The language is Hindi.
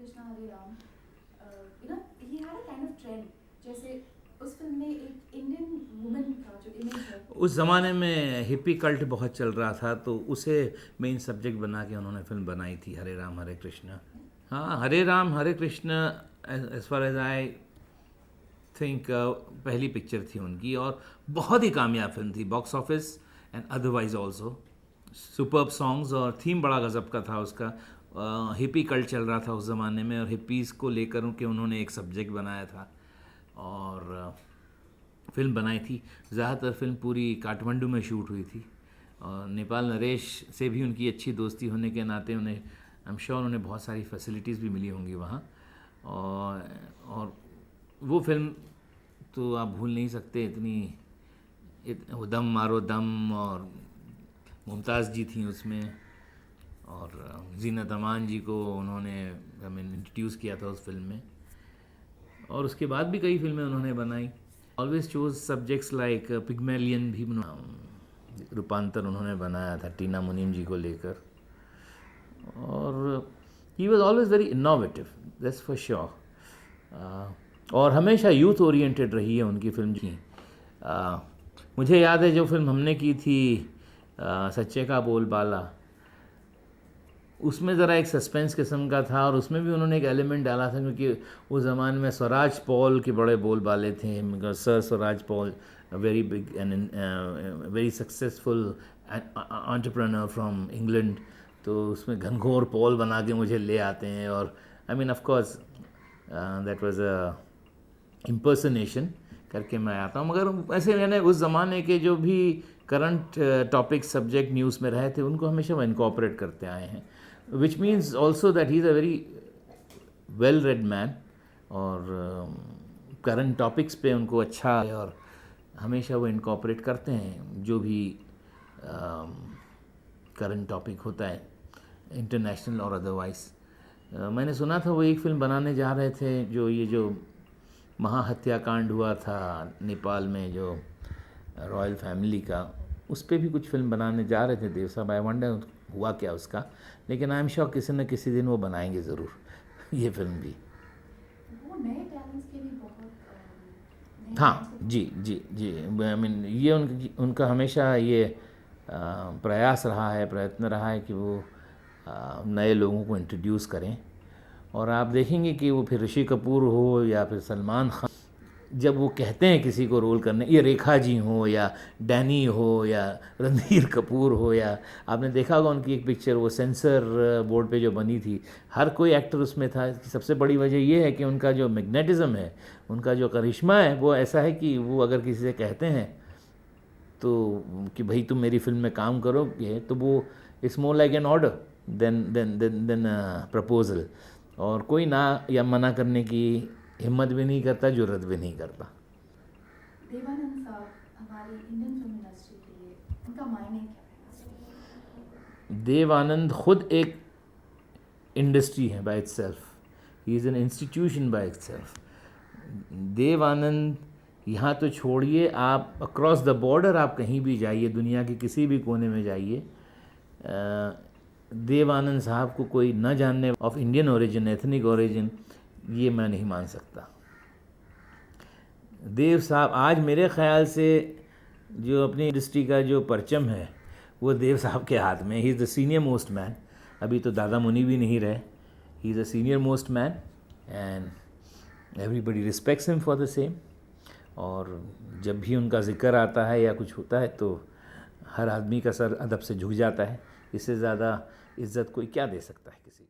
Krishna Hare Ram, he had a kind of trend. जैसे उस फिल्म में एक इंडियन वुमन का जो इमेज है, उस ज़माने में हिप्पी कल्ट बहुत चल रहा था, तो उसे मेन सब्जेक्ट बना के उन्होंने फिल्म बनाई थी हरे राम हरे कृष्ण। हाँ, Hare Ram Hare Krishna as far as I think पहली पिक्चर थी उनकी, और बहुत ही कामयाब फिल्म थी, box office and otherwise also. Superb songs और थीम बड़ा गज़ब का था उसका। हिप्पी कल्ट चल रहा था उस ज़माने में, और हिप्पीज़ को लेकर के उन्होंने एक सब्जेक्ट बनाया था और फिल्म बनाई थी। ज़्यादातर फिल्म पूरी काठमांडू में शूट हुई थी, और नेपाल नरेश से भी उनकी अच्छी दोस्ती होने के नाते उन्हें आई एम श्योर उन्हें बहुत सारी फैसिलिटीज़ भी मिली होंगी वहाँ। और वो फिल्म तो आप भूल नहीं सकते, वो दम मारो दम, और मुमताज़ जी थी उसमें, और जीनत अमान जी को उन्होंने इंट्रोड्यूस किया था उस फिल्म में। और उसके बाद भी कई फिल्में उन्होंने बनाई। Always chose subjects like Pygmalion भी रूपांतर उन्होंने बनाया था टीना मुनीम जी को लेकर, और he was always very innovative, that's for sure. और हमेशा यूथ ओरिएंटेड रही है उनकी फिल्म की। मुझे याद है जो फिल्म हमने की थी सच्चे का बोलबाला, उसमें ज़रा एक सस्पेंस किस्म का था, और उसमें भी उन्होंने एक एलिमेंट डाला था, क्योंकि उस ज़माने में स्वराज पॉल के बड़े बोलबाले थे। Sir Swaraj Paul, very big and very successful entrepreneur from England, तो उसमें घनघोर पॉल बना के मुझे ले आते हैं, और I mean of course that was a impersonation करके मैं आता हूँ। मगर ऐसे मैंने उस ज़माने के जो भी करंट टॉपिक सब्जेक्ट न्यूज़ में रहे थे उनको हमेशा वो इनकॉपरेट करते आए हैं, which means also that he is a very well read man, और करंट टॉपिक्स पे उनको अच्छा है, और हमेशा वो इनकॉपरेट करते हैं जो भी करंट टॉपिक होता है, इंटरनेशनल और अदरवाइज। मैंने सुना था वो एक फ़िल्म बनाने जा रहे थे, जो महाहत्याकांड हुआ था नेपाल में, जो रॉयल फैमिली का, उस पर भी कुछ फिल्म बनाने जा रहे थे देव साहब। आई वंडर हुआ क्या उसका, लेकिन आई एम श्योर किसी न किसी दिन वो बनाएंगे ज़रूर ये फिल्म भी। वो नए टैलेंट्स के भी बहुत हाँ जी जी जी, आई मीन ये उनका हमेशा ये प्रयास रहा है, प्रयत्न रहा है कि वो नए लोगों को इंट्रोड्यूस करें। और आप देखेंगे कि वो फिर ऋषि कपूर हो या फिर सलमान खान, जब वो कहते हैं किसी को रोल करने, ये रेखा जी हो या डैनी हो या रणधीर कपूर हो, या आपने देखा होगा उनकी एक पिक्चर वो सेंसर बोर्ड पे जो बनी थी, हर कोई एक्टर उसमें था। सबसे बड़ी वजह ये है कि उनका जो मैग्नेटिज़्म है, उनका जो करिश्मा है, वो ऐसा है कि वो अगर किसी से कहते हैं तो कि भाई तुम मेरी फिल्म में काम करोगे, तो वो it's more like an order than proposal, और कोई ना या मना करने की हिम्मत भी नहीं करता, जुर्रत भी नहीं करता। देवानंद साहब हमारी इंडियन फिल्म इंडस्ट्री के लिए उनका मायने क्या है? देवानंद खुद एक इंडस्ट्री है by itself, he is an institution by itself. Dev Anand यहाँ तो छोड़िए, आप अक्रॉस द बॉर्डर आप कहीं भी जाइए, दुनिया के किसी भी कोने में जाइए, देवानंद साहब को कोई न जानने of Indian origin, ethnic origin, ये मैं नहीं मान सकता। देव साहब आज मेरे ख़्याल से जो अपनी इंडस्ट्री का जो परचम है वो देव साहब के हाथ में। He is the senior most man. अभी तो दादा मुनि भी नहीं रहे, he is the senior most man and everybody respects him for the same. और जब भी उनका जिक्र आता है या कुछ होता है तो हर आदमी का सर अदब से झुक जाता है। इससे ज़्यादा इज़्ज़त कोई क्या दे सकता है किसी को।